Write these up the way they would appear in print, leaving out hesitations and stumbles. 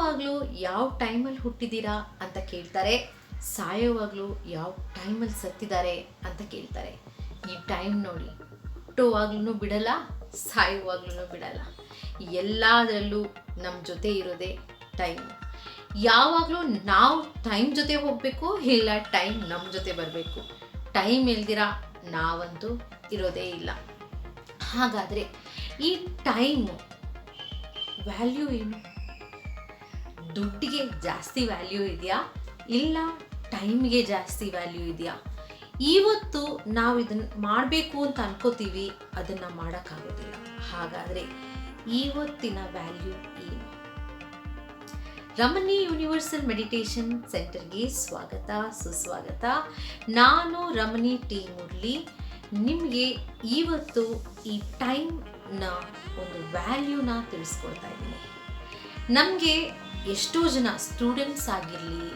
ಹುಟ್ಟುವಾಗಲೂ ಯಾವ ಟೈಮಲ್ಲಿ ಹುಟ್ಟಿದ್ದೀರಾ ಅಂತ ಕೇಳ್ತಾರೆ, ಸಾಯೋವಾಗಲೂ ಯಾವ ಟೈಮಲ್ಲಿ ಸತ್ತಿದ್ದಾರೆ ಅಂತ ಕೇಳ್ತಾರೆ. ಈ ಟೈಮ್ ನೋಡಿ, ಹುಟ್ಟುವಾಗ್ಲೂ ಬಿಡಲ್ಲ, ಸಾಯುವಾಗ್ಲೂ ಬಿಡಲ್ಲ. ಎಲ್ಲದರಲ್ಲೂ ನಮ್ಮ ಜೊತೆ ಇರೋದೇ ಟೈಮ್. ಯಾವಾಗಲೂ ನಾವು ಟೈಮ್ ಜೊತೆ ಹೋಗಬೇಕು, ಇಲ್ಲ ಟೈಮ್ ನಮ್ಮ ಜೊತೆ ಬರಬೇಕು. ಟೈಮ್ ಇಲ್ದಿರ ನಾವಂತೂ ಇರೋದೇ ಇಲ್ಲ. ಹಾಗಾದರೆ ಈ ಟೈಮು ವ್ಯಾಲ್ಯೂ ಏನು? ದುಡ್ಡಿಗೆ ಜಾಸ್ತಿ ವ್ಯಾಲ್ಯೂ ಇದೆಯಾ, ಇಲ್ಲ ಟೈಮ್ಗೆ ಜಾಸ್ತಿ ವ್ಯಾಲ್ಯೂ ಇದೆಯಾ? ಇವತ್ತು ನಾವು ಇದನ್ನು ಮಾಡಬೇಕು ಅಂತ ಅನ್ಕೋತೀವಿ, ಅದನ್ನು ಮಾಡೋಕ್ಕಾಗೋದಿಲ್ಲ. ಹಾಗಾದರೆ ಇವತ್ತಿನ ವ್ಯಾಲ್ಯೂ ಏನು? ರಮಣಿ ಯೂನಿವರ್ಸಲ್ ಮೆಡಿಟೇಷನ್ ಸೆಂಟರ್ಗೆ ಸ್ವಾಗತ, ಸುಸ್ವಾಗತ. ನಾನು ರಮಣಿ ಟಿ ಮುರಳಿ ನಿಮಗೆ ಇವತ್ತು ಈ ಟೈಮ್ನ ಒಂದು ವ್ಯಾಲ್ಯೂನ ತಿಳಿಸ್ಕೊಡ್ತಾ ಇದ್ದೀನಿ. ನಮಗೆ ಎಷ್ಟೋ ಜನ ಸ್ಟೂಡೆಂಟ್ಸ್ ಆಗಿರಲಿ,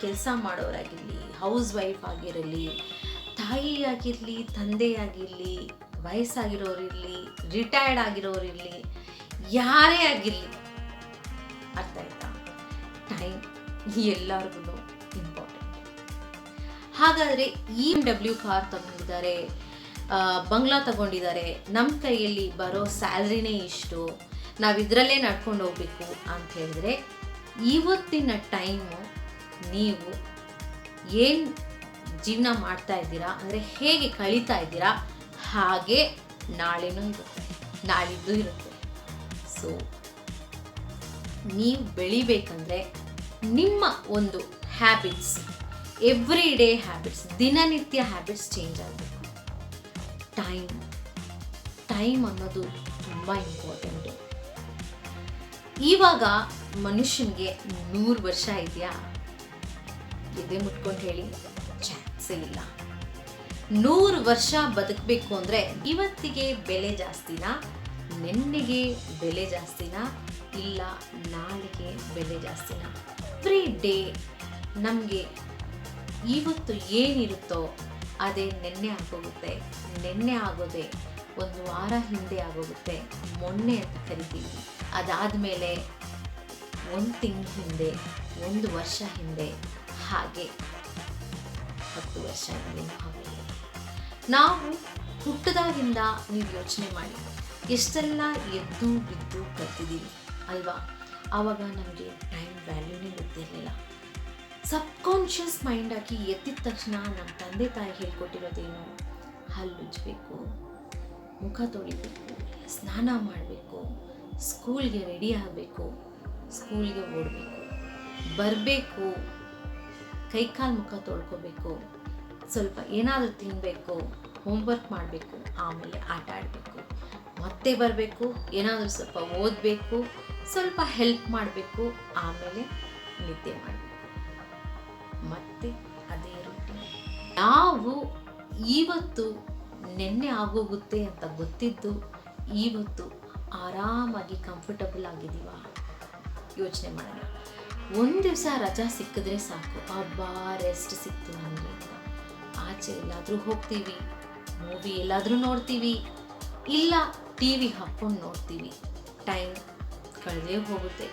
ಕೆಲಸ ಮಾಡೋರಾಗಿರಲಿ, ಹೌಸ್ ವೈಫ್ ಆಗಿರಲಿ, ತಾಯಿಯಾಗಿರಲಿ, ತಂದೆಯಾಗಿರಲಿ, ವಯಸ್ಸಾಗಿರೋರಿರಲಿ, ರಿಟೈರ್ಡ್ ಆಗಿರೋರಿರಲಿ, ಯಾರೇ ಆಗಿರಲಿ, ಅರ್ಥ ಆಯ್ತಾ? ಟೈಮ್ ಎಲ್ಲರಿಗೂ ಇಂಪಾರ್ಟೆಂಟ್. ಹಾಗಾದರೆ BMW ಕಾರ್ ತಗೊಂಡಿದ್ದಾರೆ, ಬಂಗ್ಲಾ ತಗೊಂಡಿದ್ದಾರೆ, ನಮ್ಮ ಕೈಯಲ್ಲಿ ಬರೋ ಸ್ಯಾಲ್ರಿನೇ ಇಷ್ಟು, ನಾವು ಇದರಲ್ಲೇ ನಡ್ಕೊಂಡು ಹೋಗ್ಬೇಕು ಅಂತ ಹೇಳಿದ್ರೆ, ಇವತ್ತಿನ ಟೈಮು ನೀವು ಏನು ಜೀವನ ಮಾಡ್ತಾ ಇದ್ದೀರಾ, ಅಂದರೆ ಹೇಗೆ ಕಳೀತಾ ಇದ್ದೀರಾ, ಹಾಗೆ ನಾಳೆನೂ ಇರುತ್ತೆ, ನಾಳಿದ್ದು ಇರುತ್ತೆ. ಸೊ ನೀವು ಬೆಳಿಬೇಕಂದ್ರೆ ನಿಮ್ಮ ಒಂದು ಹ್ಯಾಬಿಟ್ಸ್, ಎವ್ರಿ ಡೇ ಹ್ಯಾಬಿಟ್ಸ್, ದಿನನಿತ್ಯ ಹ್ಯಾಬಿಟ್ಸ್ ಚೇಂಜ್ ಆಗಬೇಕು. ಟೈಮ್ ಅನ್ನೋದು ತುಂಬ ಇಂಪಾರ್ಟೆಂಟು. ಇವಾಗ ಮನುಷ್ಯನಿಗೆ 100 ವರ್ಷ ಇದೆಯಾ? ಎದೆ ಮುಟ್ಕೊಂಡು ಹೇಳಿ, ಚಾನ್ಸೇ ಇಲ್ಲ. 100 ವರ್ಷ ಬದುಕಬೇಕು ಅಂದರೆ ಇವತ್ತಿಗೆ ಬೆಲೆ ಜಾಸ್ತಿನಾ, ನೆನ್ನೆಗೆ ಬೆಲೆ ಜಾಸ್ತಿನಾ, ಇಲ್ಲ ನಾಳೆಗೆ ಬೆಲೆ ಜಾಸ್ತಿನಾ? ಎವ್ರಿ ಡೇ ನಮಗೆ ಇವತ್ತು ಏನಿರುತ್ತೋ ಅದೇ ನೆನ್ನೆ ಆಗೋಗುತ್ತೆ, ನೆನ್ನೆ ಆಗೋದೆ ಒಂದು ವಾರ ಹಿಂದೆ ಆಗೋಗುತ್ತೆ, ಮೊನ್ನೆ ಅಂತ ಕರಿತೀವಿ. ಅದಾದಮೇಲೆ 1 ತಿಂಗಳ ಹಿಂದೆ, 1 ವರ್ಷ ಹಿಂದೆ, ಹಾಗೆ 10 ವರ್ಷ ಹಿಂದೆ ಆಗೋದು. ನಾವು ಹುಟ್ಟಿದಾಗಿಂದ ನೀವು ಯೋಚನೆ ಮಾಡಿ, ಎಷ್ಟೆಲ್ಲ ಎದ್ದು ಬಿದ್ದು ಕಲ್ತಿದ್ದೀವಿ ಅಲ್ವಾ? ಆವಾಗ ನಮಗೆ ಟೈಮ್ ವ್ಯಾಲ್ಯೂನೇ ಗೊತ್ತಿರಲಿಲ್ಲ. ಸಬ್ಕಾನ್ಷಿಯಸ್ ಮೈಂಡ್ ಆಗಿ ಎದ್ದಿದ ತಕ್ಷಣ ನಮ್ಮ ತಂದೆ ತಾಯಿ ಹೇಳ್ಕೊಟ್ಟಿರೋದೇನು? ಹಲ್ಲುಜ್ಬೇಕು, ಮುಖ ತೊಳಿಬೇಕು, ಸ್ನಾನ ಮಾಡಬೇಕು, ಸ್ಕೂಲ್ಗೆ ರೆಡಿ ಆಗಬೇಕು, ಸ್ಕೂಲ್ಗೆ ಓಡಬೇಕು, ಬರಬೇಕು, ಕೈಕಾಲು ಮುಖ ತೊಳ್ಕೊಬೇಕು, ಸ್ವಲ್ಪ ಏನಾದರೂ ತಿನ್ನಬೇಕು, ಹೋಮ್ವರ್ಕ್ ಮಾಡಬೇಕು, ಆಮೇಲೆ ಆಟ ಆಡಬೇಕು, ಮತ್ತೆ ಬರಬೇಕು, ಏನಾದರೂ ಸ್ವಲ್ಪ ಓದಬೇಕು, ಸ್ವಲ್ಪ ಹೆಲ್ಪ್ ಮಾಡಬೇಕು, ಆಮೇಲೆ ನಿದ್ದೆ ಮಾಡಬೇಕು, ಮತ್ತೆ ಅದೇ ರೂಟೀನ್. ನಾವು ಇವತ್ತು ನೆನ್ನೆ ಆಗೋಗುತ್ತೆ ಅಂತ ಗೊತ್ತಿದ್ದು ಇವತ್ತು ಆರಾಮಾಗಿ ಕಂಫರ್ಟಬಲ್ ಆಗಿದ್ದೀವ? ಯೋಚನೆ ಮಾಡೋಣ. ಒಂದು ದಿವಸ ರಜಾ ಸಿಕ್ಕಿದ್ರೆ ಸಾಕು, ಹಬ್ಬ ರೆಸ್ಟ್ ಸಿಕ್ತು ನನಗೆ ಅಂತ ಆಚೆ ಎಲ್ಲಾದರೂ ಹೋಗ್ತೀವಿ, ಮೂವಿ ಎಲ್ಲಾದರೂ ನೋಡ್ತೀವಿ, ಇಲ್ಲ TV ಹಾಕ್ಕೊಂಡು ನೋಡ್ತೀವಿ, ಟೈಮ್ ಕಳೆದೇ ಹೋಗುತ್ತೆ.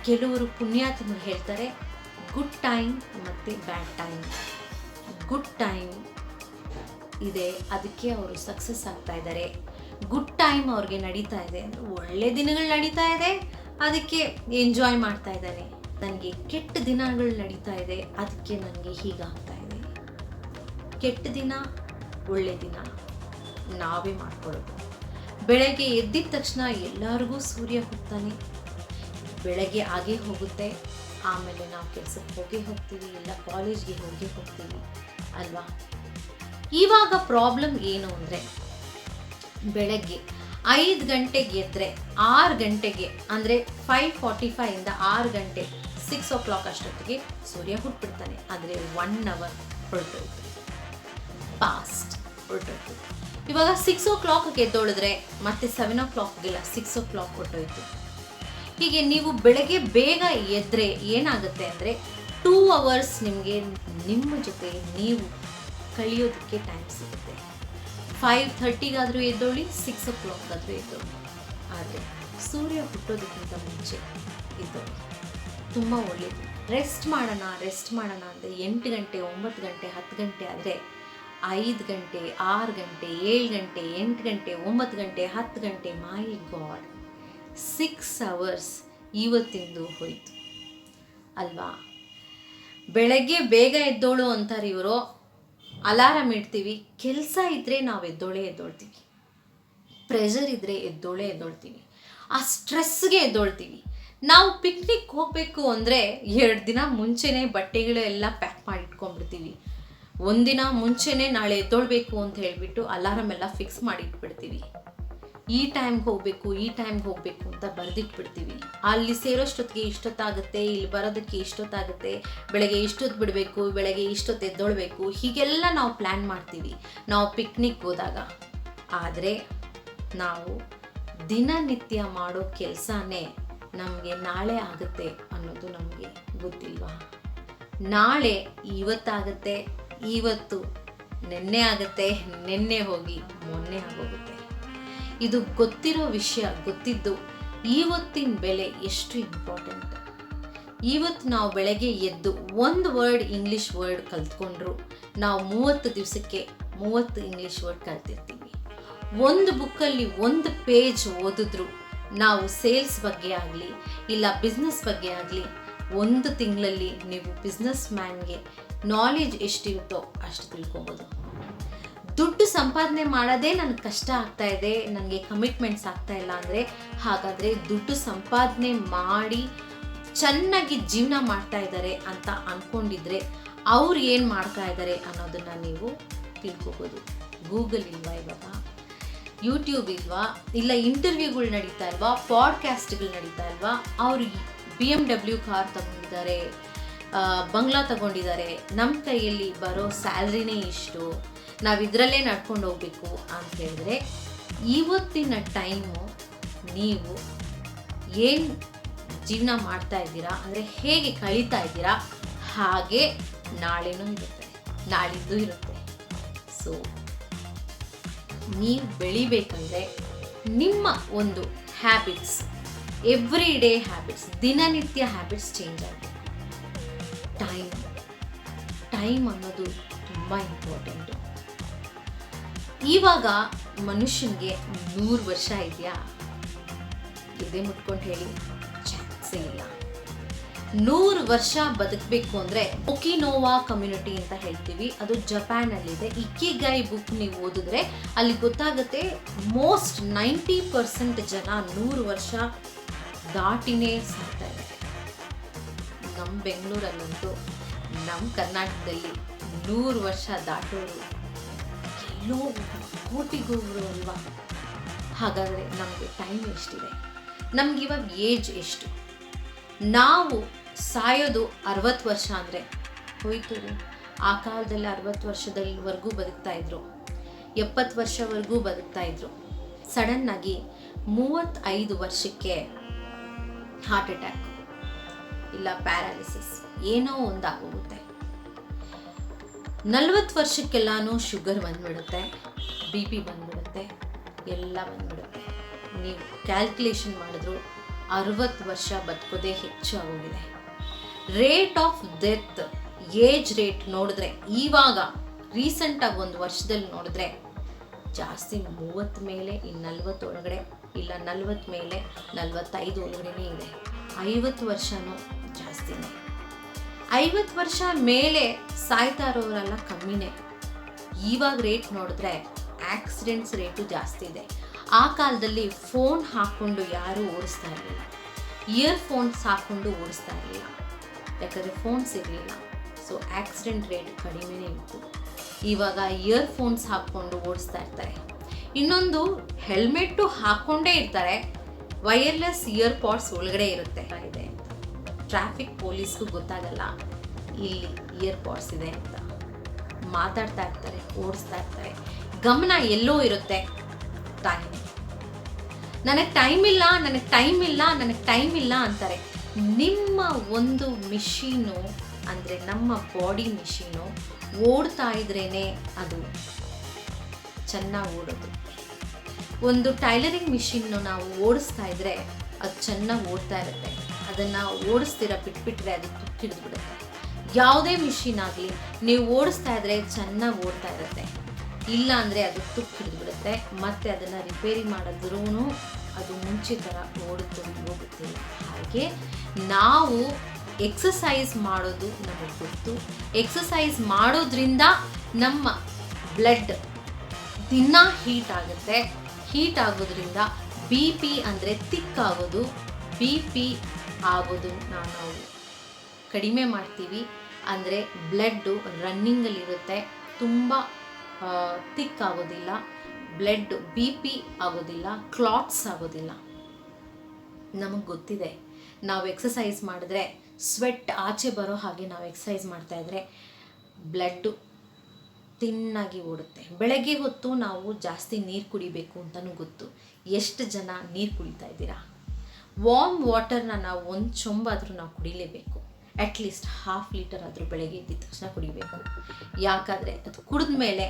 ಕೆಲವರು ಪುಣ್ಯಾತ್ಮರು ಹೇಳ್ತಾರೆ, ಗುಡ್ ಟೈಮ್ ಮತ್ತು ಬ್ಯಾಡ್ ಟೈಮ್. ಗುಡ್ ಟೈಮ್ ಇದೆ, ಅದಕ್ಕೆ ಅವರು ಸಕ್ಸಸ್ ಆಗ್ತಾ ಇದ್ದಾರೆ. ಗುಡ್ ಟೈಮ್ ಅವ್ರಿಗೆ ನಡೀತಾ ಇದೆ ಅಂದರೆ ಒಳ್ಳೆ ದಿನಗಳು ನಡೀತಾ ಇದೆ, ಅದಕ್ಕೆ ಎಂಜಾಯ್ ಮಾಡ್ತಾ ಇದ್ದಾನೆ. ನನಗೆ ಕೆಟ್ಟ ದಿನಗಳು ನಡೀತಾ ಇದೆ, ಅದಕ್ಕೆ ನನಗೆ ಹೀಗಾಗ್ತಾ ಇದೆ. ಕೆಟ್ಟ ದಿನ ಒಳ್ಳೆ ದಿನ ನಾವೇ ಮಾಡ್ಕೊಳ್ಳೋದು. ಬೆಳಗ್ಗೆ ಎದ್ದಿದ ತಕ್ಷಣ ಎಲ್ಲರಿಗೂ ಸೂರ್ಯ ಹುಟ್ತಾನೆ, ಬೆಳಗ್ಗೆ ಆಗೇ ಹೋಗುತ್ತೆ, ಆಮೇಲೆ ನಾವು ಕೆಲಸಕ್ಕೆ ಹೋಗ್ತೀವಿ, ಇಲ್ಲ ಕಾಲೇಜ್ಗೆ ಹೋಗ್ತೀವಿ ಅಲ್ವಾ? ಇವಾಗ ಪ್ರಾಬ್ಲಮ್ ಏನು ಅಂದರೆ, ಬೆಳಗ್ಗೆ 5 ಗಂಟೆಗೆ ಎದ್ದರೆ 6 ಗಂಟೆಗೆ ಅಂದರೆ 5:45 ಇಂದ 6 ಗಂಟೆ 6 o'clock ಅಷ್ಟೊತ್ತಿಗೆ ಸೂರ್ಯ ಹುಟ್ಬಿಡ್ತಾನೆ. ಅಂದರೆ 1 hour ಹೊರಟೋಯ್ತು, ಪಾಸ್ಟ್ ಹೊರಟೋಯ್ತು. ಇವಾಗ 6 o'clockಗೆ ಎದ್ದೊಳಿದ್ರೆ ಮತ್ತೆ 7 o'clockಗೆಲ್ಲ 6 o'clock ಹೊರಟೋಯ್ತು. ಹೀಗೆ ನೀವು ಬೆಳಗ್ಗೆ ಬೇಗ ಎದ್ದರೆ ಏನಾಗುತ್ತೆ ಅಂದರೆ 2 hours ನಿಮಗೆ ನಿಮ್ಮ ಜೊತೆ ನೀವು ಕಳಿಯೋದಕ್ಕೆ ಟೈಮ್ ಸಿಗುತ್ತೆ. 5:30ಗಾದರೂ ಎದ್ದೋಳಿ, 6 o'clockಗಾದರೂ ಎದ್ದೋಳಿ, ಆದರೆ ಸೂರ್ಯ ಹುಟ್ಟೋದಕ್ಕಿಂತ ಮುಂಚೆ ಎದ್ದೋಳಿ. ತುಂಬ ಒಳ್ಳೆಯದು. ರೆಸ್ಟ್ ಮಾಡೋಣ ಅಂದರೆ 8 ಗಂಟೆ 9 ಗಂಟೆ 10 ಗಂಟೆ ಆದರೆ 5 ಗಂಟೆ 6 ಗಂಟೆ 7 ಗಂಟೆ 8 ಗಂಟೆ 9 ಗಂಟೆ 10 ಗಂಟೆ, ಮೈ ಗಾಡ್ 6 ಅವರ್ಸ್ ಇವತ್ತಿಂದು ಹೋಯಿತು ಅಲ್ವಾ. ಬೆಳಗ್ಗೆ ಬೇಗ ಎದ್ದೋಳು ಅಂತಾರೆ ಇವರು, ಅಲಾರಮ್ ಇಡ್ತೀವಿ, ಕೆಲಸ ಇದ್ದರೆ ನಾವು ಎದ್ದೋಳ್ತೀವಿ, ಪ್ರೆಷರ್ ಇದ್ದರೆ ಎದ್ದೋಳ್ತೀವಿ, ಆ ಸ್ಟ್ರೆಸ್ಗೆ ಎದ್ದೋಳ್ತೀವಿ. ನಾವು ಪಿಕ್ನಿಕ್ ಹೋಗಬೇಕು ಅಂದರೆ 2 ದಿನ ಮುಂಚೆನೇ ಬಟ್ಟೆಗಳು ಎಲ್ಲ ಪ್ಯಾಕ್ ಮಾಡಿ ಇಟ್ಕೊಂಡ್ಬಿಡ್ತೀವಿ. ಒಂದಿನ ಮುಂಚೆನೇ ನಾಳೆ ಎದ್ದೊಳ್ಬೇಕು ಅಂತ ಹೇಳಿಬಿಟ್ಟು ಅಲಾರಮ್ ಎಲ್ಲ ಫಿಕ್ಸ್ ಮಾಡಿ ಇಟ್ಬಿಡ್ತೀವಿ. ಈ ಟೈಮ್ಗೆ ಹೋಗಬೇಕು ಅಂತ ಬರೆದಿಟ್ಬಿಡ್ತೀವಿ. ಅಲ್ಲಿ ಸೇರೋಷ್ಟೊತ್ತಿಗೆ ಇಷ್ಟೊತ್ತಾಗುತ್ತೆ, ಇಲ್ಲಿ ಬರೋದಕ್ಕೆ ಇಷ್ಟೊತ್ತಾಗುತ್ತೆ, ಬೆಳಗ್ಗೆ ಇಷ್ಟೊತ್ತು ಬಿಡಬೇಕು, ಬೆಳಗ್ಗೆ ಇಷ್ಟೊತ್ತು ಎದ್ದೊಳ್ಬೇಕು, ಹೀಗೆಲ್ಲ ನಾವು ಪ್ಲ್ಯಾನ್ ಮಾಡ್ತೀವಿ ನಾವು ಪಿಕ್ನಿಕ್ ಹೋದಾಗ. ಆದರೆ ನಾವು ದಿನನಿತ್ಯ ಮಾಡೋ ಕೆಲಸನೇ ನಮಗೆ ನಾಳೆ ಆಗುತ್ತೆ ಅನ್ನೋದು ನಮಗೆ ಗೊತ್ತಿಲ್ವಾ. ನಾಳೆ ಇವತ್ತಾಗುತ್ತೆ, ಇವತ್ತು ನೆನ್ನೆ ಆಗುತ್ತೆ, ನೆನ್ನೆ ಹೋಗಿ ಮೊನ್ನೆ ಆಗೋಗುತ್ತೆ. ಇದು ಗೊತ್ತಿರೋ ವಿಷಯ, ಗೊತ್ತಿದ್ದು ಇವತ್ತಿನ ಬೆಲೆ ಎಷ್ಟು ಇಂಪಾರ್ಟೆಂಟ್. ಇವತ್ತು ನಾವು ಬೆಳಗ್ಗೆ ಎದ್ದು ಒಂದು ವರ್ಡ್ ಇಂಗ್ಲೀಷ್ ವರ್ಡ್ ಕಲ್ತ್ಕೊಂಡ್ರು ನಾವು 30 ದಿವಸಕ್ಕೆ 30 ಇಂಗ್ಲೀಷ್ ವರ್ಡ್ ಕಲ್ತಿರ್ತೀವಿ. ಒಂದು ಬುಕ್ಕಲ್ಲಿ 1 ಪೇಜ್ ಓದಿದ್ರು ನಾವು ಸೇಲ್ಸ್ ಬಗ್ಗೆ ಆಗಲಿ ಇಲ್ಲ ಬಿಸ್ನೆಸ್ ಬಗ್ಗೆ ಆಗಲಿ 1 ತಿಂಗಳಲ್ಲಿ ನೀವು ಬಿಸ್ನೆಸ್ ಮ್ಯಾನ್ಗೆ ನಾಲೆಜ್ ಎಷ್ಟಿರುತ್ತೋ ಅಷ್ಟು ತಿಳ್ಕೊಬೋದು. ದುಡ್ಡು ಸಂಪಾದನೆ ಮಾಡೋದೇ ನನಗೆ ಕಷ್ಟ ಆಗ್ತಾ ಇದೆ, ನನಗೆ ಕಮಿಟ್ಮೆಂಟ್ಸ್ ಆಗ್ತಾ ಇಲ್ಲ ಅಂದರೆ, ಹಾಗಾದರೆ ದುಡ್ಡು ಸಂಪಾದನೆ ಮಾಡಿ ಚೆನ್ನಾಗಿ ಜೀವನ ಮಾಡ್ತಾ ಇದ್ದಾರೆ ಅಂತ ಅಂದ್ಕೊಂಡಿದ್ರೆ ಅವ್ರು ಏನು ಮಾಡ್ತಾ ಇದ್ದಾರೆ ಅನ್ನೋದನ್ನು ನೀವು ತಿಳ್ಕೊಬೋದು. ಗೂಗಲ್ ಇಲ್ವಾ ಇವಾಗ, ಯೂಟ್ಯೂಬ್ ಇಲ್ವಾ, ಇಲ್ಲ ಇಂಟರ್ವ್ಯೂಗಳು ನಡೀತಾ ಇಲ್ವಾ, ಪಾಡ್ಕ್ಯಾಸ್ಟ್ಗಳು ನಡೀತಾ ಇಲ್ವಾ, ಅವರು BMW ಕಾರ್ ತಗೊಂಡಿದ್ದಾರೆ, ಬಂಗ್ಲಾ ತಗೊಂಡಿದ್ದಾರೆ, ನಮ್ಮ ಕೈಯಲ್ಲಿ ಬರೋ ಸ್ಯಾಲ್ರಿನೇ ಇಷ್ಟು, ನಾವು ಇದರಲ್ಲೇ ನಡ್ಕೊಂಡು ಹೋಗ್ಬೇಕು ಅಂತ ಹೇಳಿದ್ರೆ, ಇವತ್ತಿನ ಟೈಮು ನೀವು ಏನು ಜೀವನ ಮಾಡ್ತಾ ಇದ್ದೀರಾ ಅಂದರೆ ಹೇಗೆ ಕಳೀತಾ ಇದ್ದೀರಾ ಹಾಗೆ ನಾಳೆನೂ ಇರುತ್ತೆ, ನಾಳಿದ್ದು ಇರುತ್ತೆ. ಸೊ ನೀವು ಬೆಳಿಬೇಕಂದ್ರೆ ನಿಮ್ಮ ಒಂದು ಹ್ಯಾಬಿಟ್ಸ್, ಎವ್ರಿ ಡೇ ಹ್ಯಾಬಿಟ್ಸ್, ದಿನನಿತ್ಯ ಹ್ಯಾಬಿಟ್ಸ್ ಚೇಂಜ್ ಆಗಬೇಕು. ಟೈಮ್ ಅನ್ನೋದು ತುಂಬ ಇಂಪಾರ್ಟೆಂಟು. ಇವಾಗ ಮನುಷ್ಯನಿಗೆ 100 ವರ್ಷ ಇದೆಯಾ? ಇದೇ ಮುಟ್ಕೊಂಡು ಹೇಳಿ, ಚಾನ್ಸೇ ಇಲ್ಲ. 100 ವರ್ಷ ಬದುಕಬೇಕು ಅಂದರೆ ಒಕಿನೋವಾ ಕಮ್ಯುನಿಟಿ ಅಂತ ಹೇಳ್ತೀವಿ, ಅದು ಜಪಾನಲ್ಲಿದೆ. ಇಕಿಗೈ ಬುಕ್ ನೀವು ಓದಿದ್ರೆ ಅಲ್ಲಿ ಗೊತ್ತಾಗುತ್ತೆ, ಮೋಸ್ಟ್ 90% ಜನ 100 ವರ್ಷ ದಾಟಿನೇ ಸಾಕ್ತಾ ಇದ್ದಾರೆ. ನಮ್ಮ ಬೆಂಗಳೂರಲ್ಲಂತೂ, ನಮ್ಮ ಕರ್ನಾಟಕದಲ್ಲಿ 100 ವರ್ಷ ದಾಟೋರು ಎಲ್ಲೋ ಕೋಟಿಗೊಬ್ಬರು ಅಲ್ವಾ. ಹಾಗಾದರೆ ನಮಗೆ ಟೈಮ್ ಎಷ್ಟಿದೆ? ನಮಗಿವಾಗ ಏಜ್ ಎಷ್ಟು? ನಾವು ಸಾಯೋದು 60 ವರ್ಷ ಅಂದರೆ ಹೋಯ್ತು. ಆ ಕಾಲದಲ್ಲಿ 60 ವರ್ಷದವರೆಗೂ ಬದುಕ್ತಾ ಇದ್ರು, 70 ವರ್ಷವರೆಗೂ ಬದುಕ್ತಾ ಇದ್ರು. ಸಡನ್ನಾಗಿ 35 ವರ್ಷಕ್ಕೆ ಹಾರ್ಟ್ ಅಟ್ಯಾಕ್ ಇಲ್ಲ ಪ್ಯಾರಾಲಿಸಿಸ್ ಏನೋ ಒಂದಾಗೋಗುತ್ತೆ. 40 ವರ್ಷಕ್ಕೆಲ್ಲಾನು ಶುಗರ್ ಬಂದ್ಬಿಡುತ್ತೆ, BP ಬಂದ್ಬಿಡುತ್ತೆ, ಎಲ್ಲ ಬಂದ್ಬಿಡುತ್ತೆ. ನೀವು ಕ್ಯಾಲ್ಕುಲೇಷನ್ ಮಾಡಿದ್ರು 60 ವರ್ಷ ಬದುಕೋದೇ ಹೆಚ್ಚು ಆಗೋಗಿದೆ. Rate of death, age rate ನೋಡಿದ್ರೆ ಇವಾಗ ರೀಸೆಂಟಾಗಿ 1 ವರ್ಷದಲ್ಲಿ ನೋಡಿದ್ರೆ ಜಾಸ್ತಿ 30 ಮೇಲೆ, ಇನ್ನು 40 ಒಳಗಡೆ, ಇಲ್ಲ 40 ಮೇಲೆ 45 ಒಳಗಡೆನೇ ಇದೆ. 50 ವರ್ಷನೂ ಜಾಸ್ತಿನೇ. 50 ವರ್ಷ ಮೇಲೆ ಸಾಯ್ತಾ ಇರೋರೆಲ್ಲ ಕಮ್ಮಿನೇ. ಇವಾಗ ರೇಟ್ ನೋಡಿದ್ರೆ ಆಕ್ಸಿಡೆಂಟ್ಸ್ ರೇಟು ಜಾಸ್ತಿ ಇದೆ. ಆ ಕಾಲದಲ್ಲಿ ಫೋನ್ ಹಾಕ್ಕೊಂಡು ಯಾರೂ ಓಡಿಸ್ತಾ ಇರಲಿಲ್ಲ, ಇಯರ್ಫೋನ್ಸ್ ಹಾಕ್ಕೊಂಡು ಓಡಿಸ್ತಾ ಇರಲಿಲ್ಲ, ಯಾಕಂದರೆ ಫೋನ್ಸ್ ಇರಲಿಲ್ಲ. ಸೊ ಆಕ್ಸಿಡೆಂಟ್ ರೇಟ್ ಕಡಿಮೆನೇ ಇತ್ತು. ಇವಾಗ ಇಯರ್ಫೋನ್ಸ್ ಹಾಕ್ಕೊಂಡು ಓಡಿಸ್ತಾ ಇರ್ತಾರೆ. ಇನ್ನೊಂದು, ಹೆಲ್ಮೆಟ್ಟು ಹಾಕ್ಕೊಂಡೇ ಇರ್ತಾರೆ, ವೈರ್ಲೆಸ್ ಇಯರ್ಪಾಡ್ಸ್ ಒಳಗಡೆ ಇರುತ್ತೆ ಇದೆ ಅಂತ. ಟ್ರಾಫಿಕ್ ಪೊಲೀಸ್ಗೂ ಗೊತ್ತಾಗಲ್ಲ ಇಲ್ಲಿ ಇಯರ್ಪಾಡ್ಸ್ ಇದೆ ಅಂತ. ಮಾತಾಡ್ತಾ ಇರ್ತಾರೆ, ಓಡಿಸ್ತಾ ಇರ್ತಾರೆ, ಗಮನ ಎಲ್ಲೋ ಇರುತ್ತೆ. ನನಗೆ ಟೈಮ್ ಇಲ್ಲ ಅಂತಾರೆ. ನಿಮ್ಮ ಒಂದು ಮಿಷಿನು ಅಂದರೆ ನಮ್ಮ ಬಾಡಿ ಮಿಷಿನು ಓಡ್ತಾ ಇದ್ರೇ ಅದು ಚೆನ್ನಾಗಿ ಓಡೋದು. ಒಂದು ಟೈಲರಿಂಗ್ ಮಿಷಿನ್ನು ನಾವು ಓಡಿಸ್ತಾ ಇದ್ರೆ ಅದು ಚೆನ್ನಾಗಿ ಓಡ್ತಾ ಇರುತ್ತೆ, ಅದರ ಅದನ್ನು ಓಡಿಸ್ತೀರ ಬಿಟ್ಬಿಟ್ರೆ ಅದು ತುಕ್ಕಿಡ್ದು ಬಿಡುತ್ತೆ. ಯಾವುದೇ ಮಿಷಿನ್ ಆಗಲಿ ನೀವು ಓಡಿಸ್ತಾ ಇದ್ರೆ ಚೆನ್ನಾಗಿ ಓಡ್ತಾ ಇರುತ್ತೆ, ಇಲ್ಲ ಅಂದರೆ ಅದು ತುಕ್ಕಿಡ್ದು ಬಿಡುತ್ತೆ. ಮತ್ತು ಅದನ್ನು ರಿಪೇರಿ ಮಾಡಿದ್ರೂ ಅದು ಮುಂಚೆ ಥರ ಓಡುತ್ತೋ ಹೋಗುತ್ತಿಲ್ಲ. ಹಾಗೆ ನಾವು ಎಕ್ಸಸೈಸ್ ಮಾಡೋದು ನಮಗೆ ಗೊತ್ತು. ಎಕ್ಸಸೈಸ್ ಮಾಡೋದ್ರಿಂದ ನಮ್ಮ ಬ್ಲಡ್ ದಿನ ಹೀಟ್ ಆಗುತ್ತೆ. ಹೀಟ್ ಆಗೋದ್ರಿಂದ ಬಿ ಪಿ ಅಂದರೆ ತಿಕ್ಕಾಗೋದು, ಬಿ ಪಿ ಆಗೋದು ನಾವು ಕಡಿಮೆ ಮಾಡ್ತೀವಿ. ಅಂದರೆ ಬ್ಲಡ್ಡು ರನ್ನಿಂಗಲ್ಲಿರುತ್ತೆ, ತುಂಬ ತಿಕ್ಕಾಗೋದಿಲ್ಲ, ಬ್ಲಡ್ ಬಿ ಪಿ ಆಗೋದಿಲ್ಲ, ಕ್ಲಾಟ್ಸ್ ಆಗೋದಿಲ್ಲ. ನಮಗೆ ಗೊತ್ತಿದೆ, ನಾವು ಎಕ್ಸಸೈಸ್ ಮಾಡಿದ್ರೆ ಸ್ವೆಟ್ ಆಚೆ ಬರೋ ಹಾಗೆ ನಾವು ಎಕ್ಸಸೈಸ್ ಮಾಡ್ತಾಯಿದ್ರೆ ಬ್ಲಡ್ಡು ತಿನ್ನಾಗಿ ಓಡುತ್ತೆ. ಬೆಳಗ್ಗೆ ಹೊತ್ತು ನಾವು ಜಾಸ್ತಿ ನೀರು ಕುಡಿಬೇಕು ಅಂತಲೂ ಗೊತ್ತು. ಎಷ್ಟು ಜನ ನೀರು ಕುಡಿತಾ ಇದ್ದೀರಾ? ವಾರ್ಮ್ ವಾಟರ್ನ ನಾವು ಒಂದು ಚೊಂಬಾದರೂ ನಾವು ಕುಡಿಲೇಬೇಕು. ಅಟ್ಲೀಸ್ಟ್ 1/2 ಲೀಟರ್ ಆದರೂ ಬೆಳಗ್ಗೆ ಎದ್ದಿದ ತಕ್ಷಣ ಕುಡಿಬೇಕು. ಯಾಕಂದರೆ ಅದು ಕುಡಿದ ಮೇಲೆ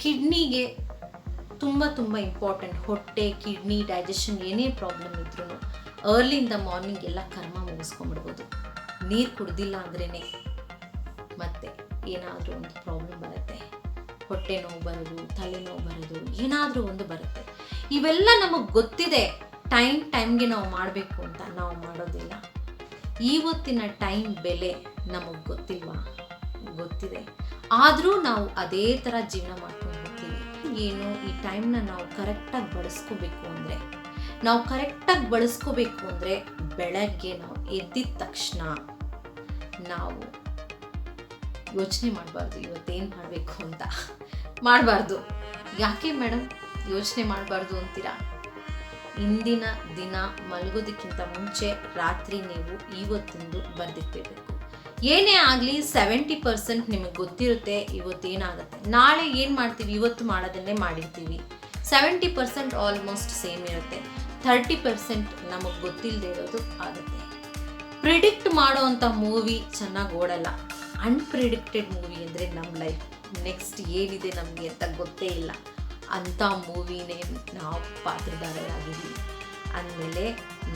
ಕಿಡ್ನಿಗೆ ತುಂಬ ಇಂಪಾರ್ಟೆಂಟ್. ಹೊಟ್ಟೆ, ಕಿಡ್ನಿ, ಡೈಜೆಷನ್ ಏನೇ ಪ್ರಾಬ್ಲಮ್ ಇದ್ರೂ ಅರ್ಲಿಂದ ಮಾರ್ನಿಂಗ್ ಎಲ್ಲ ಕರ್ಮ ಮುಗಿಸ್ಕೊಂಡ್ಬಿಡ್ಬೋದು. ನೀರು ಕುಡ್ದಿಲ್ಲ ಅಂದ್ರೇ ಮತ್ತೆ ಏನಾದರೂ ಒಂದು ಪ್ರಾಬ್ಲಮ್ ಬರುತ್ತೆ. ಹೊಟ್ಟೆ ನೋವು ಬರೋದು, ತಲೆನೋವು ಬರೋದು, ಏನಾದರೂ ಒಂದು ಬರುತ್ತೆ. ಇವೆಲ್ಲ ನಮಗೆ ಗೊತ್ತಿದೆ, ಟೈಮ್ಗೆ ನಾವು ಮಾಡಬೇಕು ಅಂತ ನಾವು ಮಾಡೋದಿಲ್ಲ. ಇವತ್ತಿನ ಟೈಮ್ ಬೆಲೆ ನಮಗೆ ಗೊತ್ತಿಲ್ವಾ? ಗೊತ್ತಿದೆ, ಆದರೂ ನಾವು ಅದೇ ಥರ ಜೀವನ ಮಾಡ್ಕೊಂಡು ಹೋಗ್ತೀವಿ. ಏನು ಈ ಟೈಮ್ನ ನಾವು ಕರೆಕ್ಟಾಗಿ ಬಳಸ್ಕೋಬೇಕು ಅಂದರೆ ಬೆಳಗ್ಗೆ ನಾವು ಎದ್ದಿದ ತಕ್ಷಣ ನಾವು ಯೋಚನೆ ಮಾಡಬಾರ್ದು ಇವತ್ತೇನು ಮಾಡಬೇಕು ಅಂತ. ಮಾಡಬಾರ್ದು. ಯಾಕೆ ಮೇಡಮ್ ಯೋಚನೆ ಮಾಡಬಾರ್ದು ಅಂತೀರಾ? ಇಂದಿನ ದಿನ ಮಲಗೋದಕ್ಕಿಂತ ಮುಂಚೆ ರಾತ್ರಿ ನೀವು ಇವತ್ತಿಂದು ಬರೆದಿಟ್ಬೇಕು. ಏನೇ ಆಗಲಿ 70% ನಿಮಗೆ ಗೊತ್ತಿರುತ್ತೆ ಇವತ್ತೇನಾಗುತ್ತೆ, ನಾಳೆ ಏನು ಮಾಡ್ತೀವಿ, ಇವತ್ತು ಮಾಡೋದನ್ನೇ ಮಾಡಿರ್ತೀವಿ. 70% ಆಲ್ಮೋಸ್ಟ್ ಸೇಮ್ ಇರುತ್ತೆ. 30% ನಮಗೆ ಗೊತ್ತಿಲ್ಲದೆ ಇರೋದು ಆಗುತ್ತೆ. ಪ್ರಿಡಿಕ್ಟ್ ಮಾಡೋವಂಥ ಮೂವಿ ಚೆನ್ನಾಗಿ ಓಡಲ್ಲ. ಅನ್ಪ್ರಿಡಿಕ್ಟೆಡ್ ಮೂವಿ ಅಂದರೆ ನಮ್ಮ ಲೈಫ್, ನೆಕ್ಸ್ಟ್ ಏನಿದೆ ನಮಗೆ ಅಂತ ಗೊತ್ತೇ ಇಲ್ಲ, ಅಂಥ ಮೂವಿನೇ ನಾವು ಪಾತ್ರಧಾರರಾಗಿದ್ದೀವಿ ಅಂದಮೇಲೆ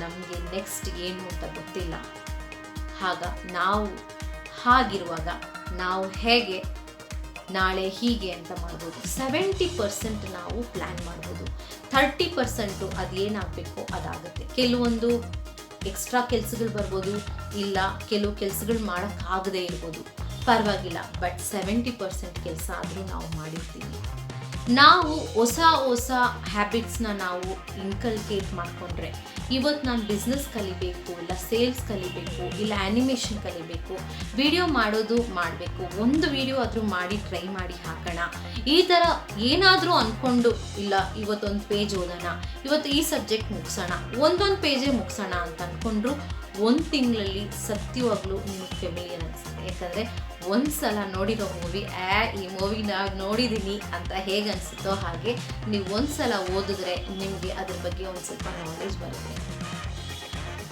ನಮಗೆ ನೆಕ್ಸ್ಟ್ ಏನು ಅಂತ ಗೊತ್ತಿಲ್ಲ. ಹಾಗಿರುವಾಗ ನಾವು ಹೇಗೆ ನಾಳೆ ಹೀಗೆ ಅಂತ ಮಾಡ್ಬೋದು. 70% ನಾವು ಪ್ಲ್ಯಾನ್ ಮಾಡ್ಬೋದು, 30% ಅದೇನಾಗಬೇಕೋ ಅದಾಗುತ್ತೆ. ಕೆಲವೊಂದು ಎಕ್ಸ್ಟ್ರಾ ಕೆಲಸಗಳು ಬರ್ಬೋದು, ಇಲ್ಲ ಕೆಲವು ಕೆಲಸಗಳು ಮಾಡೋಕ್ಕಾಗದೇ ಇರ್ಬೋದು, ಪರವಾಗಿಲ್ಲ. ಬಟ್ 70% ಕೆಲಸ ಆದರೂ ನಾವು ಮಾಡಿರ್ತೀವಿ. ನಾವು ಹೊಸ ಹ್ಯಾಬಿಟ್ಸ್ನ ನಾವು ಇನ್ಕಲ್ಕೇಟ್ ಮಾಡಿಕೊಂಡ್ರೆ, ಇವತ್ತು ನಾನು ಬಿಸ್ನೆಸ್ ಕಲಿಬೇಕು, ಇಲ್ಲ ಸೇಲ್ಸ್ ಕಲಿಬೇಕು, ಇಲ್ಲ ಆ್ಯನಿಮೇಷನ್ ಕಲಿಬೇಕು, ವಿಡಿಯೋ ಮಾಡೋದು ಮಾಡಬೇಕು, ಒಂದು ವಿಡಿಯೋ ಆದರೂ ಟ್ರೈ ಮಾಡಿ ಹಾಕೋಣ, ಈ ಥರ ಏನಾದರೂ ಅಂದ್ಕೊಂಡು, ಇಲ್ಲ ಇವತ್ತೊಂದು ಪೇಜ್ ಓದೋಣ, ಇವತ್ತು ಈ ಸಬ್ಜೆಕ್ಟ್ ಮುಗಿಸೋಣ, ಒಂದೊಂದು ಪೇಜೇ ಮುಗಿಸೋಣ ಅಂತ ಅಂದ್ಕೊಂಡ್ರು 1 ತಿಂಗಳಲ್ಲಿ ಸತ್ಯವಾಗ್ಲೂ ನಿಮಗೆ ಫೆಮಿಲಿಯರ್ ಅನಿಸುತ್ತೆ. ಯಾಕಂದರೆ ಒಂದು ಸಲ ನೋಡಿರೋ ಮೂವಿ ಈ ಮೂವಿನ ನೋಡಿದ್ದೀನಿ ಅಂತ ಹೇಗೆ ಅನಿಸುತ್ತೋ ಹಾಗೆ ನೀವು ಒಂದು ಸಲ ಓದಿದ್ರೆ ನಿಮಗೆ ಅದ್ರ ಬಗ್ಗೆ ಒಂದು ಸ್ವಲ್ಪ ನಾಲೆಜ್ ಬರುತ್ತೆ.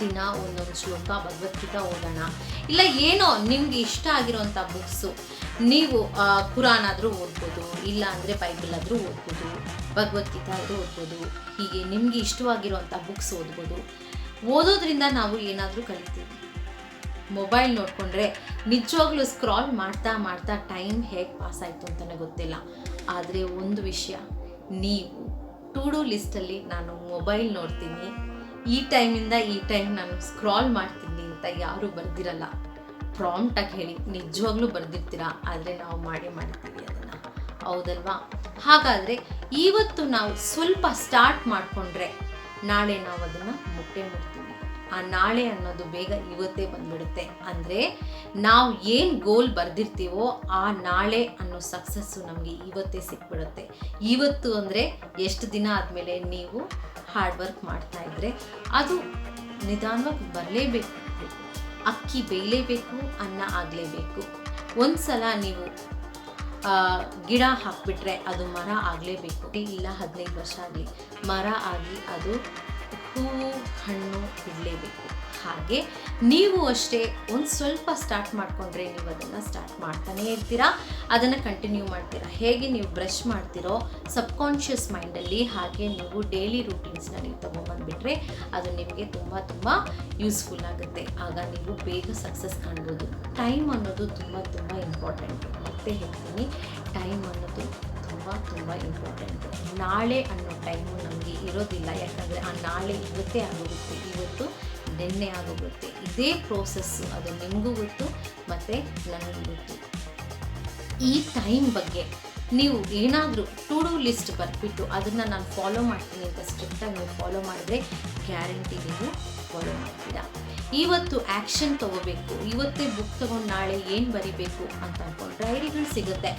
ದಿನ ಒಂದೊಂದು ಶ್ಲೋಕ ಭಗವದ್ಗೀತಾ ಓದೋಣ, ಇಲ್ಲ ಏನೋ ನಿಮಗೆ ಇಷ್ಟ ಆಗಿರೋಂಥ ಬುಕ್ಸು, ನೀವು ಕುರಾನ್ ಆದರೂ ಓದ್ಬೋದು, ಇಲ್ಲ ಅಂದರೆ ಬೈಬಲ್ ಆದರೂ ಓದ್ಬೋದು, ಭಗವದ್ಗೀತಾ ಆದರೂ ಓದ್ಬೋದು. ಹೀಗೆ ನಿಮಗೆ ಇಷ್ಟವಾಗಿರೋಂಥ ಬುಕ್ಸ್ ಓದ್ಬೋದು. ಓದೋದ್ರಿಂದ ನಾವು ಏನಾದರೂ ಕಲಿತೀವಿ. ಮೊಬೈಲ್ ನೋಡಿಕೊಂಡ್ರೆ ನಿಜವಾಗ್ಲೂ ಸ್ಕ್ರಾಲ್ ಮಾಡ್ತಾ ಟೈಮ್ ಹೇಗೆ ಪಾಸ್ ಆಯಿತು ಅಂತಲೇ ಗೊತ್ತಿಲ್ಲ. ಆದರೆ ಒಂದು ವಿಷಯ, ನೀವು ಟು ಡೂ ಲಿಸ್ಟಲ್ಲಿ ನಾನು ಮೊಬೈಲ್ ನೋಡ್ತೀನಿ, ಈ ಟೈಮಿಂದ ಈ ಟೈಮ್ ನಾನು ಸ್ಕ್ರಾಲ್ ಮಾಡ್ತೀನಿ ಅಂತ ಯಾರೂ ಬರ್ದಿರಲ್ಲ. ಪ್ರಾಂಪ್ಟಾಗಿ ಹೇಳಿ, ನಿಜವಾಗ್ಲೂ ಬರ್ದಿರ್ತೀರಾ, ಆದರೆ ನಾವು ಮಾಡ್ತೀವಿ ಅದನ್ನು, ಹೌದಲ್ವಾ? ಹಾಗಾದರೆ ಇವತ್ತು ನಾವು ಸ್ವಲ್ಪ ಸ್ಟಾರ್ಟ್ ಮಾಡಿಕೊಂಡ್ರೆ ನಾಳೆ ನಾವು ಅದನ್ನು ಮುಟ್ತೀವಿ. ಆ ನಾಳೆ ಅನ್ನೋದು ಬೇಗ ಇವತ್ತೇ ಬಂದ್ಬಿಡುತ್ತೆ. ಅಂದರೆ ನಾವು ಏನು ಗೋಲ್ ಬರೆದಿರ್ತೀವೋ ಆ ನಾಳೆ ಅನ್ನೋ ಸಕ್ಸಸ್ಸು ನಮಗೆ ಇವತ್ತೇ ಸಿಕ್ಬಿಡುತ್ತೆ. ಇವತ್ತು ಅಂದರೆ ಎಷ್ಟು ದಿನ ಆದಮೇಲೆ ನೀವು ಹಾರ್ಡ್ ವರ್ಕ್ ಮಾಡ್ತಾಯಿದ್ರೆ ಅದು ನಿಧಾನವಾಗಿ ಬರಲೇಬೇಕು. ಅಕ್ಕಿ ಬೇಯಲೇಬೇಕು, ಅನ್ನ ಆಗಲೇಬೇಕು. ಒಂದು ಸಲ ನೀವು ಗಿಡ ಹಾಕಿಬಿಟ್ರೆ ಅದು ಮರ ಆಗಲೇಬೇಕು. ಇಲ್ಲ 15 ವರ್ಷ ಆಗಲಿ ಮರ ಆಗಿ ಅದು ಹೂವು ಹಣ್ಣು ಬಿಡಲೇಬೇಕು. ಹಾಗೆ ನೀವು ಅಷ್ಟೇ ಒಂದು ಸ್ವಲ್ಪ ಸ್ಟಾರ್ಟ್ ಮಾಡಿಕೊಂಡ್ರೆ ನೀವು ಅದನ್ನು ಸ್ಟಾರ್ಟ್ ಮಾಡ್ತಾನೇ ಇರ್ತೀರಾ, ಅದನ್ನು ಕಂಟಿನ್ಯೂ ಮಾಡ್ತೀರಾ. ಹೇಗೆ ನೀವು ಬ್ರಷ್ ಮಾಡ್ತಿರೋ ಸಬ್ಕಾನ್ಷಿಯಸ್ ಮೈಂಡಲ್ಲಿ, ಹಾಗೆ ನೀವು ಡೈಲಿ ರೂಟೀನ್ಸ್ನ ನೀವು ತೊಗೊಂಬಂದುಬಿಟ್ರೆ ಅದು ನಿಮಗೆ ತುಂಬ ತುಂಬ ಯೂಸ್ಫುಲ್ ಆಗುತ್ತೆ. ಆಗ ನೀವು ಬೇಗ ಸಕ್ಸಸ್ ಕಾಣ್ಬೋದು. ಟೈಮ್ ಅನ್ನೋದು ತುಂಬ ತುಂಬ ಇಂಪಾರ್ಟೆಂಟು. ಮತ್ತೆ ಹೇಳ್ತೀನಿ, ಟೈಮ್ ಅನ್ನೋದು ತುಂಬ ಇಂಪಾರ್ಟೆಂಟು. ನಾಳೆ ಅನ್ನೋ ಟೈಮು ನಮಗೆ ಇರೋದಿಲ್ಲ, ಯಾಕಂದರೆ ಆ ನಾಳೆ ಇವತ್ತೇ ಆಗೋಗುತ್ತೆ, ಇವತ್ತು ನಿನ್ನೆ ಆಗೋಗುತ್ತೆ. ಇದೇ ಪ್ರೋಸೆಸ್ಸು, ಅದು ನಿಮಗೂ ಗೊತ್ತು ಮತ್ತು ನನಗೂ ಗೊತ್ತು. ಈ ಟೈಮ್ ಬಗ್ಗೆ ನೀವು ಏನಾದರೂ ಟು ಡೂ ಲಿಸ್ಟ್ ಬರೆದ್ಬಿಟ್ಟು ಅದನ್ನು ನಾನು ಫಾಲೋ ಮಾಡ್ತೀನಿ ಅಂತ ಸ್ಟ್ರಿಕ್ಟಾಗಿ ನೀವು ಫಾಲೋ ಮಾಡಿದ್ರೆ ಗ್ಯಾರಂಟಿ ನೀವು ಫಾಲೋ ಮಾಡ್ತೀರಾ. ಇವತ್ತು ಆ್ಯಕ್ಷನ್ ತೊಗೋಬೇಕು, ಇವತ್ತೇ ಬುಕ್ ತೊಗೊಂಡು ನಾಳೆ ಏನು ಬರಿಬೇಕು ಅಂತ ಅಂದ್ಕೊಂಡು ಡೈರಿಗಳು ಸಿಗುತ್ತೆ,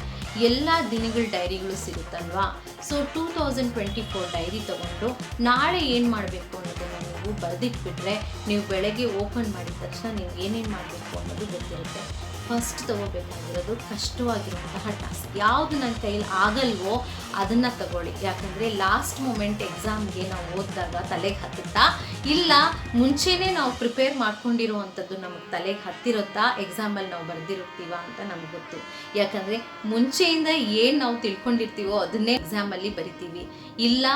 ಎಲ್ಲ ದಿನಗಳ ಡೈರಿಗಳು ಸಿಗುತ್ತಲ್ವಾ. ಸೊ 2024 ಡೈರಿ ತೊಗೊಂಡು ನಾಳೆ ಏನು ಮಾಡಬೇಕು ಅನ್ನೋದನ್ನು ನೀವು ಬರೆದಿಟ್ಬಿಟ್ರೆ ನೀವು ಬೆಳಗ್ಗೆ ಓಪನ್ ಮಾಡಿದ ತಕ್ಷಣ ನೀವು ಏನೇನು ಮಾಡಬೇಕು ಅನ್ನೋದು ಗೊತ್ತಿರುತ್ತೆ. ಫಸ್ಟ್ ತೊಗೋಬೇಕಾಗಿರೋದು ಕಷ್ಟವಾಗಿರುವಂತಹ ಟಾಸ್ಕ್. ಯಾವುದು ನನ್ನ ಕೈಯಲ್ಲಿ ಆಗಲ್ವೋ ಅದನ್ನು ತಗೊಳ್ಳಿ. ಯಾಕಂದರೆ ಲಾಸ್ಟ್ ಮೂಮೆಂಟ್ ಎಕ್ಸಾಮ್ಗೆ ನಾವು ಓದಿದಾಗ ತಲೆಗೆ ಹತ್ತುತ್ತಾ, ಇಲ್ಲ ಮುಂಚೆನೇ ನಾವು ಪ್ರಿಪೇರ್ ಮಾಡ್ಕೊಂಡಿರುವಂಥದ್ದು ನಮಗೆ ತಲೆಗೆ ಹತ್ತಿರುತ್ತಾ, ಎಕ್ಸಾಮಲ್ಲಿ ನಾವು ಬರೆದಿರುತ್ತೀವ ಅಂತ ನಮ್ಗೆ ಗೊತ್ತು. ಯಾಕಂದರೆ ಮುಂಚೆಯಿಂದ ಏನು ನಾವು ತಿಳ್ಕೊಂಡಿರ್ತೀವೋ ಅದನ್ನೇ ಎಕ್ಸಾಮಲ್ಲಿ ಬರಿತೀವಿ. ಇಲ್ಲ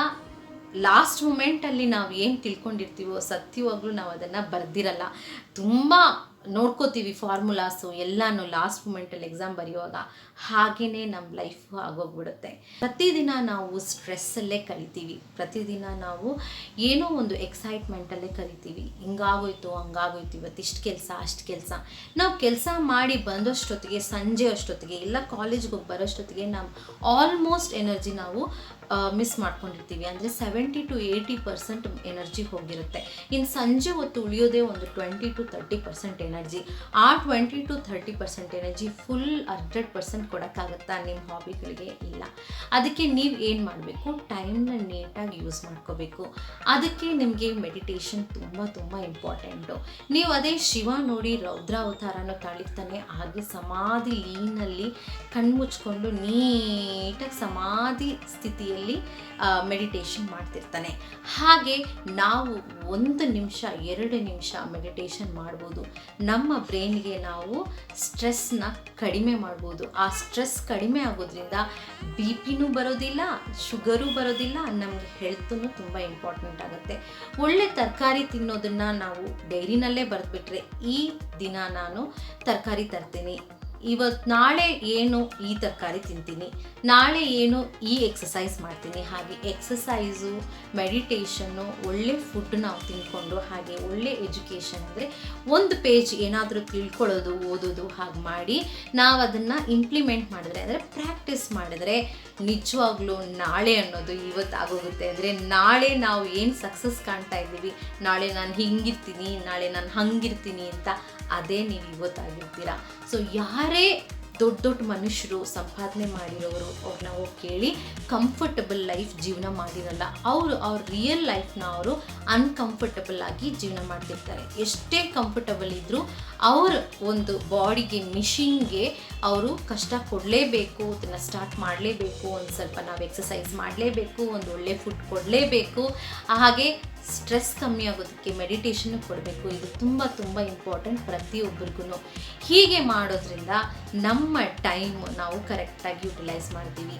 ಲಾಸ್ಟ್ ಮೂಮೆಂಟಲ್ಲಿ ನಾವು ಏನು ತಿಳ್ಕೊಂಡಿರ್ತೀವೋ ಸತ್ಯವಾಗ್ಲೂ ನಾವು ಅದನ್ನು ಬರೆದಿರಲ್ಲ. ತುಂಬ ನೋಡ್ಕೋತೀವಿ ಫಾರ್ಮುಲಾಸು ಎಲ್ಲನೂ ಲಾಸ್ಟ್ ಮೂಮೆಂಟಲ್ಲಿ ಎಕ್ಸಾಮ್ ಬರೆಯುವಾಗ. ಹಾಗೆಯೇ ನಮ್ಮ ಲೈಫು ಆಗೋಗ್ಬಿಡುತ್ತೆ. ಪ್ರತಿದಿನ ನಾವು ಸ್ಟ್ರೆಸ್ಸಲ್ಲೇ ಕಲಿತೀವಿ, ಪ್ರತಿದಿನ ನಾವು ಏನೋ ಒಂದು ಎಕ್ಸೈಟ್ಮೆಂಟಲ್ಲೇ ಕಲಿತೀವಿ. ಹಿಂಗಾಗೋಯ್ತು ಹಂಗಾಗೋಯ್ತು, ಇವತ್ತು ಇಷ್ಟು ಕೆಲಸ ಅಷ್ಟು ಕೆಲಸ. ನಾವು ಕೆಲಸ ಮಾಡಿ ಬಂದಷ್ಟೊತ್ತಿಗೆ, ಸಂಜೆ ಅಷ್ಟೊತ್ತಿಗೆ, ಇಲ್ಲ ಕಾಲೇಜ್ಗೆ ಹೋಗಿ ಬರೋಷ್ಟೊತ್ತಿಗೆ ನಾವು ಆಲ್ಮೋಸ್ಟ್ ಎನರ್ಜಿ ನಾವು ಮಿಸ್ ಮಾಡ್ಕೊಂಡಿರ್ತೀವಿ. ಅಂದರೆ 70 to 80% ಎನರ್ಜಿ ಹೋಗಿರುತ್ತೆ. ಇನ್ನು ಸಂಜೆ ಹೊತ್ತು ಉಳಿಯೋದೇ ಒಂದು 20 to 30% ಎನರ್ಜಿ. ಆ 20 to 30% ಎನರ್ಜಿ ಫುಲ್ 100% ಕೊಡೋಕ್ಕಾಗುತ್ತಾ ನಿಮ್ಮ ಹಾಬಿಗಳಿಗೆ? ಇಲ್ಲ. ಅದಕ್ಕೆ ನೀವು ಏನು ಮಾಡಬೇಕು, ಟೈಮ್ನ ನೀಟಾಗಿ ಯೂಸ್ ಮಾಡ್ಕೋಬೇಕು. ಅದಕ್ಕೆ ನಿಮಗೆ ಮೆಡಿಟೇಷನ್ ತುಂಬ ಇಂಪಾರ್ಟೆಂಟು. ನೀವು ಅದೇ ಶಿವ ನೋಡಿ ರೌದ್ರಾವತಾರನೂ ತಾಳಿರ್ತಾನೆ, ಹಾಗೆ ಸಮಾಧಿ ಲೀನಲ್ಲಿ ಕಣ್ಮುಚ್ಕೊಂಡು ನೀಟಾಗಿ ಸಮಾಧಿ ಸ್ಥಿತಿಯಲ್ಲಿ ಮೆಡಿಟೇಷನ್ ಮಾಡ್ತಿರ್ತಾನೆ. ಹಾಗೆ ನಾವು 1 ನಿಮಿಷ 2 ನಿಮಿಷ ಮೆಡಿಟೇಷನ್ ಮಾಡ್ಬೋದು. ನಮ್ಮ ಬ್ರೈನ್ಗೆ ನಾವು ಸ್ಟ್ರೆಸ್ನ ಕಡಿಮೆ ಮಾಡ್ಬೋದು. ಆ ಸ್ಟ್ರೆಸ್ ಕಡಿಮೆ ಆಗೋದ್ರಿಂದ BP ಬರೋದಿಲ್ಲ, ಶುಗರು ಬರೋದಿಲ್ಲ, ನಮಗೆ ಹೆಲ್ತೂ ತುಂಬ ಇಂಪಾರ್ಟೆಂಟ್ ಆಗುತ್ತೆ. ಒಳ್ಳೆ ತರಕಾರಿ ತಿನ್ನೋದನ್ನು ನಾವು ಡೈರಿನಲ್ಲೇ ಬರೆದ್ಬಿಟ್ರೆ, ಈ ದಿನ ನಾನು ತರಕಾರಿ ತರ್ತೀನಿ, ಇವತ್ತು ನಾಳೆ ಏನು ಈ ತರಕಾರಿ ತಿಂತೀನಿ, ನಾಳೆ ಏನು ಈ ಎಕ್ಸಸೈಸ್ ಮಾಡ್ತೀನಿ. ಹಾಗೆ ಎಕ್ಸಸೈಸು, ಮೆಡಿಟೇಷನ್ನು, ಒಳ್ಳೆ ಫುಡ್ ನಾವು ತಿಂದ್ಕೊಂಡು, ಹಾಗೆ ಒಳ್ಳೆ ಎಜುಕೇಷನ್ ಅಂದರೆ ಒಂದು ಪೇಜ್ ಏನಾದರೂ ತಿಳ್ಕೊಳ್ಳೋದು, ಓದೋದು, ಹಾಗೆ ಮಾಡಿ ನಾವು ಅದನ್ನು ಇಂಪ್ಲಿಮೆಂಟ್ ಮಾಡಿದ್ರೆ, ಅಂದರೆ ಪ್ರಾಕ್ಟೀಸ್ ಮಾಡಿದ್ರೆ ನಿಜವಾಗ್ಲೂ ನಾಳೆ ಅನ್ನೋದು ಇವತ್ತು ಆಗೋಗುತ್ತೆ. ಅಂದರೆ ನಾಳೆ ನಾವು ಏನು ಸಕ್ಸಸ್ ಕಾಣ್ತಾ ಇದ್ದೀವಿ, ನಾಳೆ ನಾನು ಹಿಂಗಿರ್ತೀನಿ, ನಾಳೆ ನಾನು ಹಂಗಿರ್ತೀನಿ ಅಂತ, ಅದೇ ನೀವು ಇವತ್ತಾಗಿರ್ತೀರ. ಸೊ ಯಾರೇ ದೊಡ್ಡ ಮನುಷ್ಯರು ಸಂಪಾದನೆ ಮಾಡಿರೋರು ಅವ್ರನ್ನ ಹೋಗಿ ಕೇಳಿ, ಕಂಫರ್ಟಬಲ್ ಲೈಫ್ ಜೀವನ ಮಾಡಿರಲ್ಲ. ಅವ್ರ ರಿಯಲ್ ಲೈಫ್ನ ಅವರು ಅನ್ಕಂಫರ್ಟಬಲ್ ಆಗಿ ಜೀವನ ಮಾಡ್ತಿರ್ತಾರೆ. ಎಷ್ಟೇ ಕಂಫರ್ಟಬಲ್ ಇದ್ದರೂ ಅವ್ರ ಒಂದು ಬಾಡಿಗೆ, ಮಿಷಿನ್ಗೆ ಅವರು ಕಷ್ಟ ಕೊಡಲೇಬೇಕು, ಅದನ್ನು ಸ್ಟಾರ್ಟ್ ಮಾಡಲೇಬೇಕು, ಒಂದು ಸ್ವಲ್ಪ ನಾವು ಎಕ್ಸಸೈಸ್ ಮಾಡಲೇಬೇಕು, ಒಂದು ಒಳ್ಳೆ ಫುಡ್ ಕೊಡಲೇಬೇಕು, ಹಾಗೆ ಸ್ಟ್ರೆಸ್ ಕಮ್ಮಿ ಆಗೋದಕ್ಕೆ ಮೆಡಿಟೇಷನ್ ಕೊಡಬೇಕು. ಇದು ತುಂಬ ಇಂಪಾರ್ಟೆಂಟ್ ಪ್ರತಿಯೊಬ್ಬರಿಗೂ. ಹೀಗೆ ಮಾಡೋದ್ರಿಂದ ನಮ್ಮ ಟೈಮ್ ನಾವು ಕರೆಕ್ಟಾಗಿ ಯುಟಿಲೈಸ್ ಮಾಡ್ತೀವಿ.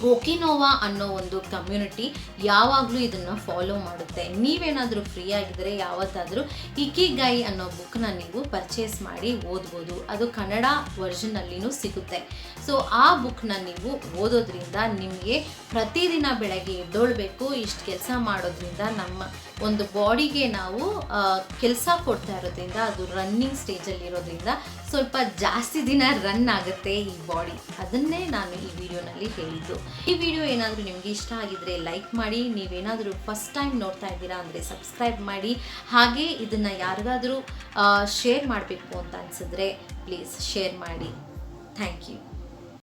ಓಕಿನೋವಾ ಅನ್ನೋ ಒಂದು ಕಮ್ಯುನಿಟಿ ಯಾವಾಗಲೂ ಇದನ್ನು ಫಾಲೋ ಮಾಡುತ್ತೆ. ನೀವೇನಾದರೂ ಫ್ರೀ ಆಗಿದ್ದರೆ ಯಾವತ್ತಾದರೂ ಇಕಿಗೈ ಅನ್ನೋ ಬುಕ್ನ ನೀವು ಪರ್ಚೇಸ್ ಮಾಡಿ ಓದ್ಬೋದು. ಅದು ಕನ್ನಡ ವರ್ಷನ್ನಲ್ಲಿನೂ ಸಿಗುತ್ತೆ. ಸೊ ಆ ಬುಕ್ನ ನೀವು ಓದೋದ್ರಿಂದ ನಿಮಗೆ ಪ್ರತಿದಿನ ಬೆಳಗ್ಗೆ ಎದ್ದೊಳ್ಬೇಕು, ಇಷ್ಟು ಕೆಲಸ ಮಾಡೋದ್ರಿಂದ ನಮ್ಮ ಒಂದು ಬಾಡಿಗೆ ನಾವು ಕೆಲಸ ಕೊಡ್ತಾ ಇರೋದ್ರಿಂದ, ಅದು ರನ್ನಿಂಗ್ ಸ್ಟೇಜಲ್ಲಿರೋದ್ರಿಂದ ಸ್ವಲ್ಪ ಜಾಸ್ತಿ ದಿನ ರನ್ ಆಗುತ್ತೆ ಈ ಬಾಡಿ. ಅದನ್ನೇ ನಾನು ಈ ವಿಡಿಯೋನಲ್ಲಿ ಹೇಳಿದ್ದು. ಈ ವಿಡಿಯೋ ಏನಾದರೂ ನಿಮಗೆ ಇಷ್ಟ ಆಗಿದ್ರೆ ಲೈಕ್ ಮಾಡಿ, ನೀವೇನಾದರೂ ಫಸ್ಟ್ ಟೈಮ್ ನೋಡ್ತಾ ಇದ್ದೀರಾ ಅಂದರೆ ಸಬ್ಸ್ಕ್ರೈಬ್ ಮಾಡಿ. ಹಾಗೆ ಇದನ್ನು ಯಾರಿಗಾದರೂ ಶೇರ್ ಮಾಡಬೇಕು ಅಂತ ಅನಿಸಿದ್ರೆ ಪ್ಲೀಸ್ ಶೇರ್ ಮಾಡಿ. Thank you.